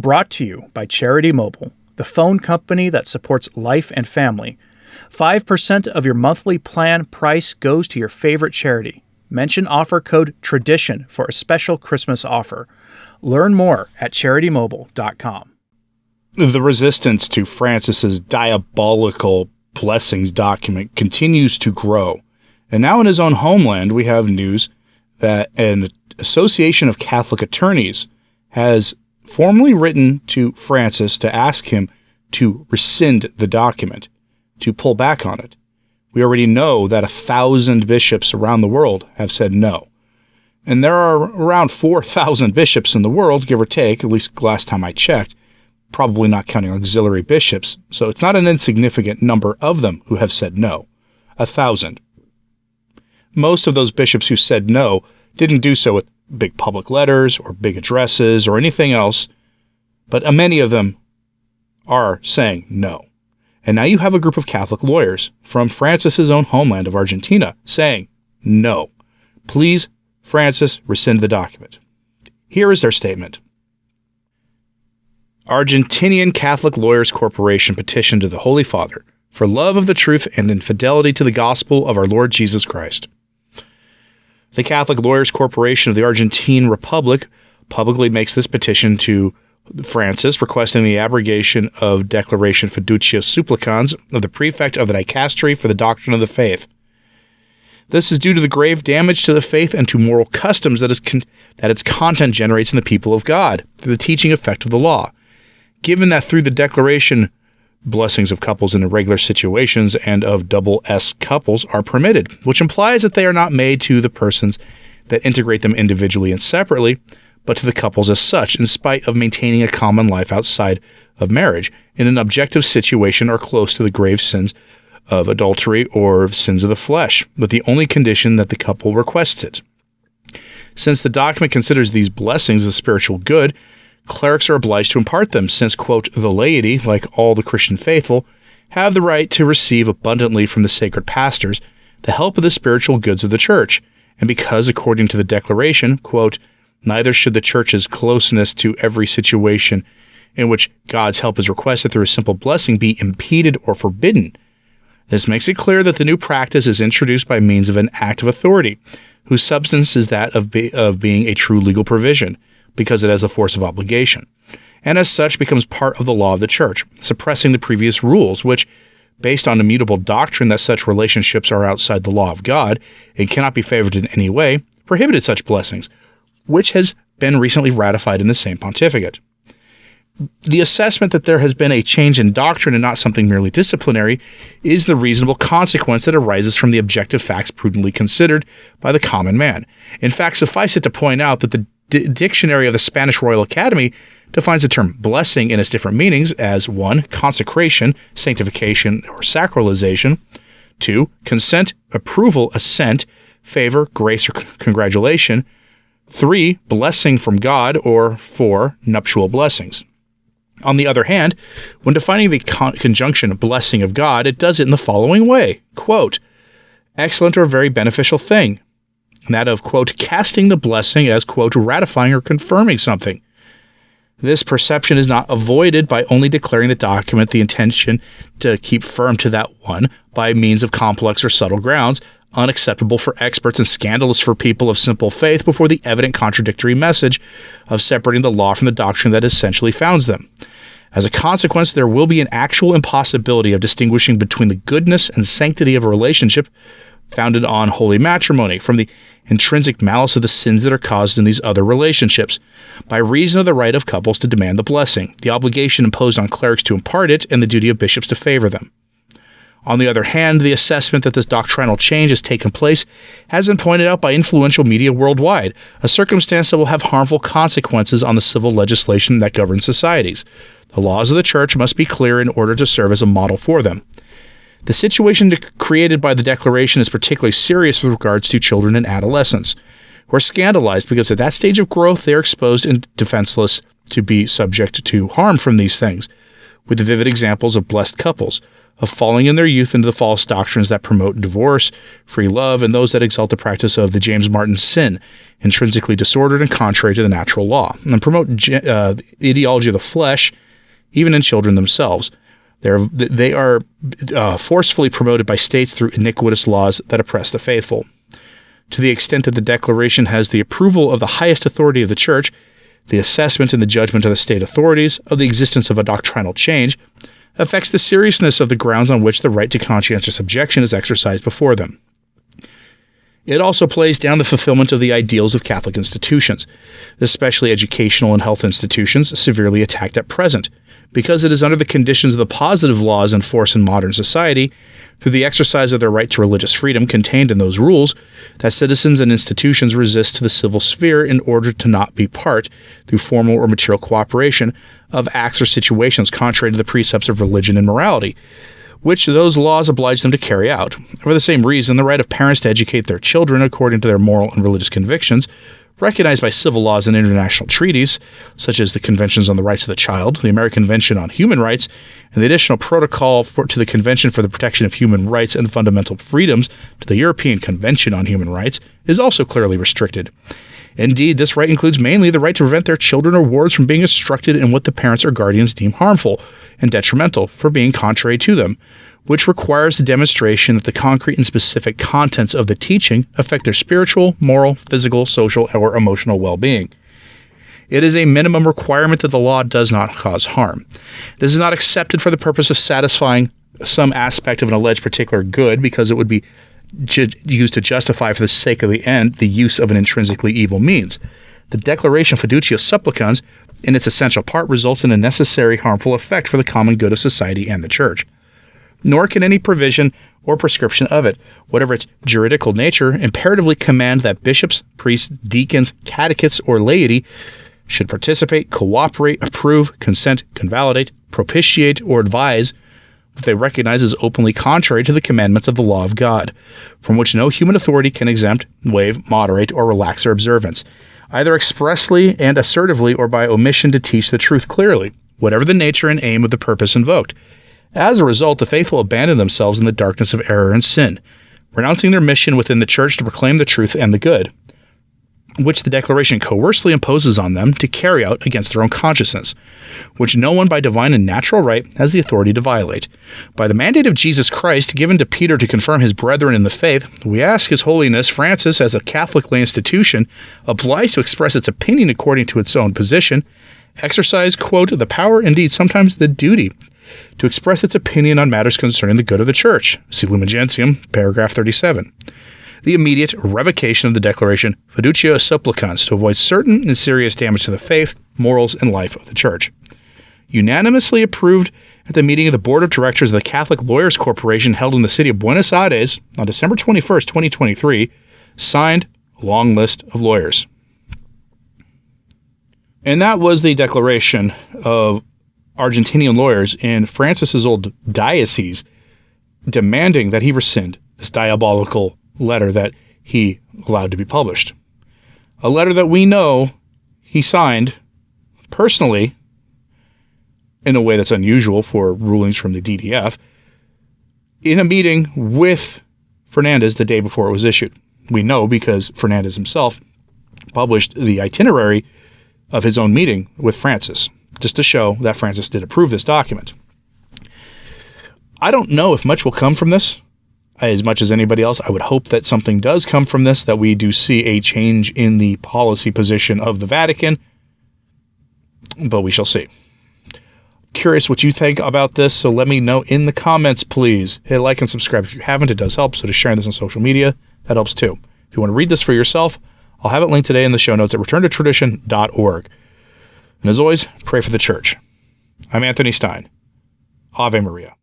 Brought to you by Charity Mobile, the phone company that supports life and family. 5% of your monthly plan price goes to your favorite charity. Mention offer code TRADITION for a special Christmas offer. Learn more at CharityMobile.com. The resistance to Francis's diabolical blessings document continues to grow. And now in his own homeland, we have news that an association of Catholic attorneys has formally written to Francis to ask him to rescind the document, to pull back on it. We already know that 1,000 bishops around the world have said no. And there are around 4,000 bishops in the world, give or take, at least last time I checked, probably not counting auxiliary bishops, so it's not an insignificant number of them who have said no. 1,000. Most of those bishops who said no didn't do so with big public letters or big addresses or anything else, but many of them are saying no. And now you have a group of Catholic lawyers from Francis's own homeland of Argentina saying no. Please, Francis, rescind the document. Here is their statement. Argentinian Catholic Lawyers Corporation petition to the Holy Father for love of the truth and in fidelity to the gospel of our Lord Jesus Christ. The Catholic Lawyers Corporation of the Argentine Republic publicly makes this petition to Francis, requesting the abrogation of Declaration Fiducia Supplicans of the Prefect of the Dicastery for the Doctrine of the Faith. This is due to the grave damage to the faith and to moral customs that its content generates in the people of God through the teaching effect of the law. Given that through the declaration, blessings of couples in irregular situations and of double S couples are permitted, which implies that they are not made to the persons that integrate them individually and separately, but to the couples as such, in spite of maintaining a common life outside of marriage, in an objective situation or close to the grave sins of adultery or sins of the flesh, with the only condition that the couple requests it. Since the document considers these blessings a spiritual good, clerics are obliged to impart them, since, quote, the laity, like all the Christian faithful, have the right to receive abundantly from the sacred pastors the help of the spiritual goods of the church, and because, according to the declaration, quote, neither should the church's closeness to every situation in which God's help is requested through a simple blessing be impeded or forbidden. This makes it clear that the new practice is introduced by means of an act of authority, whose substance is that of being a true legal provision, because it has a force of obligation, and as such becomes part of the law of the church, suppressing the previous rules, which, based on immutable doctrine that such relationships are outside the law of God and cannot be favored in any way, prohibited such blessings, which has been recently ratified in the same pontificate. The assessment that there has been a change in doctrine and not something merely disciplinary is the reasonable consequence that arises from the objective facts prudently considered by the common man. In fact, suffice it to point out that the dictionary of the Spanish Royal Academy defines the term blessing in its different meanings as 1. Consecration, sanctification, or sacralization, 2. Consent, approval, assent, favor, grace, or congratulation, 3. Blessing from God, or 4. Nuptial blessings. On the other hand, when defining the conjunction blessing of God, it does it in the following way, quote, excellent or very beneficial thing, and that of, quote, casting the blessing as, quote, ratifying or confirming something. This perception is not avoided by only declaring the document the intention to keep firm to that one by means of complex or subtle grounds, unacceptable for experts and scandalous for people of simple faith before the evident contradictory message of separating the law from the doctrine that essentially founds them. As a consequence, there will be an actual impossibility of distinguishing between the goodness and sanctity of a relationship founded on holy matrimony from the intrinsic malice of the sins that are caused in these other relationships, by reason of the right of couples to demand the blessing, the obligation imposed on clerics to impart it, and the duty of bishops to favor them. On the other hand, the assessment that this doctrinal change has taken place has been pointed out by influential media worldwide, a circumstance that will have harmful consequences on the civil legislation that governs societies. The laws of the church must be clear in order to serve as a model for them. The situation created by the declaration is particularly serious with regards to children and adolescents, who are scandalized because at that stage of growth they are exposed and defenseless to be subject to harm from these things, with the vivid examples of blessed couples, of falling in their youth into the false doctrines that promote divorce, free love, and those that exalt the practice of the James Martin sin, intrinsically disordered and contrary to the natural law, and promote the ideology of the flesh, even in children themselves. They are forcefully promoted by states through iniquitous laws that oppress the faithful. To the extent that the Declaration has the approval of the highest authority of the Church, the assessment and the judgment of the state authorities of the existence of a doctrinal change affects the seriousness of the grounds on which the right to conscientious objection is exercised before them. It also plays down the fulfillment of the ideals of Catholic institutions, especially educational and health institutions, severely attacked at present, because it is under the conditions of the positive laws in force in modern society, through the exercise of their right to religious freedom contained in those rules, that citizens and institutions resist to the civil sphere in order to not be part, through formal or material cooperation, of acts or situations contrary to the precepts of religion and morality, which those laws oblige them to carry out. For the same reason, the right of parents to educate their children according to their moral and religious convictions, recognized by civil laws and international treaties, such as the Conventions on the Rights of the Child, the American Convention on Human Rights, and the additional protocol to the Convention for the Protection of Human Rights and Fundamental Freedoms to the European Convention on Human Rights, is also clearly restricted. Indeed, this right includes mainly the right to prevent their children or wards from being instructed in what the parents or guardians deem harmful and detrimental for being contrary to them, which requires the demonstration that the concrete and specific contents of the teaching affect their spiritual, moral, physical, social, or emotional well-being. It is a minimum requirement that the law does not cause harm. This is not accepted for the purpose of satisfying some aspect of an alleged particular good, because it would be used to justify for the sake of the end the use of an intrinsically evil means. The Declaration Fiducia Supplicans, in its essential part, results in a necessary harmful effect for the common good of society and the Church. Nor can any provision or prescription of it, whatever its juridical nature, imperatively command that bishops, priests, deacons, catechists, or laity should participate, cooperate, approve, consent, convalidate, propitiate, or advise what they recognize as openly contrary to the commandments of the law of God, from which no human authority can exempt, waive, moderate, or relax their observance, either expressly and assertively or by omission to teach the truth clearly, whatever the nature and aim of the purpose invoked. As a result, the faithful abandon themselves in the darkness of error and sin, renouncing their mission within the Church to proclaim the truth and the good, which the Declaration coercively imposes on them to carry out against their own consciousness, which no one by divine and natural right has the authority to violate. By the mandate of Jesus Christ given to Peter to confirm his brethren in the faith, we ask His Holiness Francis, as a Catholic lay institution, obliged to express its opinion according to its own position, exercise, quote, the power, indeed sometimes the duty, to express its opinion on matters concerning the good of the Church. See Lumen Gentium, paragraph 37. The immediate revocation of the Declaration Fiducia Supplicans to avoid certain and serious damage to the faith, morals, and life of the Church. Unanimously approved at the meeting of the Board of Directors of the Catholic Lawyers Corporation held in the city of Buenos Aires on December 21st, 2023, signed a long list of lawyers. And that was the declaration of Argentinian lawyers in Francis's old diocese demanding that he rescind this diabolical letter that he allowed to be published. A letter that we know he signed personally in a way that's unusual for rulings from the DDF in a meeting with Fernandez the day before it was issued. We know because Fernandez himself published the itinerary of his own meeting with Francis, just to show that Francis did approve this document. I don't know if much will come from this. As much as anybody else, I would hope that something does come from this, that we do see a change in the policy position of the Vatican, but we shall see. Curious what you think about this, so let me know in the comments, please. Hit like and subscribe if you haven't. It does help, so just sharing this on social media, that helps too. If you want to read this for yourself, I'll have it linked today in the show notes at returntotradition.org. And as always, pray for the Church. I'm Anthony Stine. Ave Maria.